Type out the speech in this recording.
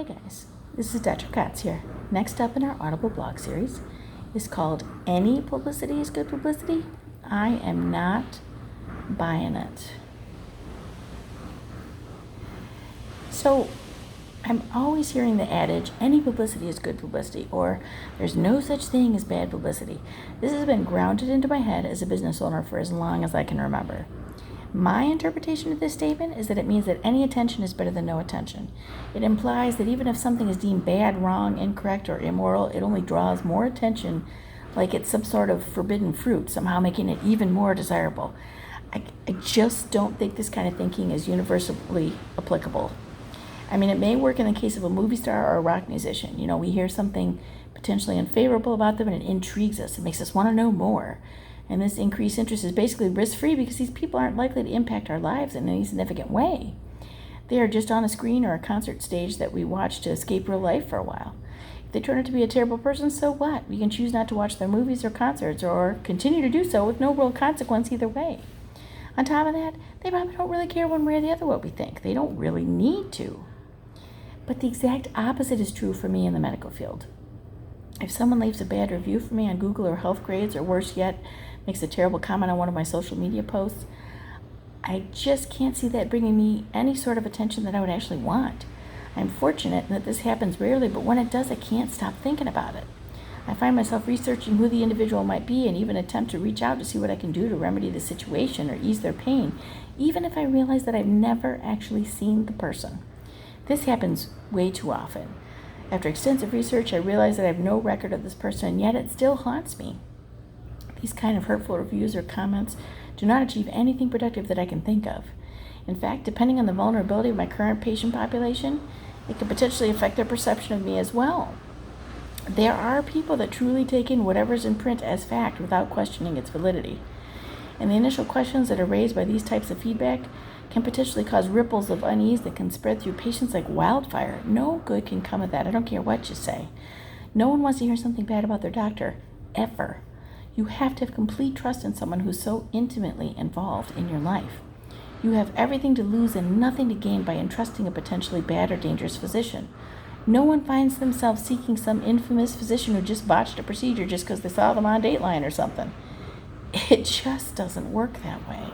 Hey guys, this is Dr. Katz here. Next up in our Audible blog series is called Any Publicity is Good Publicity? I am not buying it. So I'm always hearing the adage, any publicity is good publicity, or there's no such thing as bad publicity. This has been grounded into my head as a business owner for as long as I can remember. My interpretation of this statement is that it means that any attention is better than no attention. It implies that even if something is deemed bad, wrong, incorrect, or immoral, it only draws more attention, like it's some sort of forbidden fruit, somehow making it even more desirable. I just don't think this kind of thinking is universally applicable. I mean, it may work in the case of a movie star or a rock musician. You know, we hear something potentially unfavorable about them and it intrigues us. It makes us want to know more. And this increased interest is basically risk-free because these people aren't likely to impact our lives in any significant way. They are just on a screen or a concert stage that we watch to escape real life for a while. If they turn out to be a terrible person, so what? We can choose not to watch their movies or concerts or continue to do so with no real consequence either way. On top of that, they probably don't really care one way or the other what we think. They don't really need to. But the exact opposite is true for me in the medical field. If someone leaves a bad review for me on Google or Health Grades, or worse yet, makes a terrible comment on one of my social media posts, I just can't see that bringing me any sort of attention that I would actually want. I'm fortunate in that this happens rarely, but when it does, I can't stop thinking about it. I find myself researching who the individual might be and even attempt to reach out to see what I can do to remedy the situation or ease their pain, even if I realize that I've never actually seen the person. This happens way too often. After extensive research, I realize that I have no record of this person, and yet it still haunts me. These kind of hurtful reviews or comments do not achieve anything productive that I can think of. In fact, depending on the vulnerability of my current patient population, it could potentially affect their perception of me as well. There are people that truly take in whatever's in print as fact without questioning its validity. And the initial questions that are raised by these types of feedback can potentially cause ripples of unease that can spread through patients like wildfire. No good can come of that. I don't care what you say. No one wants to hear something bad about their doctor, ever. You have to have complete trust in someone who's so intimately involved in your life. You have everything to lose and nothing to gain by entrusting a potentially bad or dangerous physician. No one finds themselves seeking some infamous physician who just botched a procedure just because they saw them on Dateline or something. It just doesn't work that way.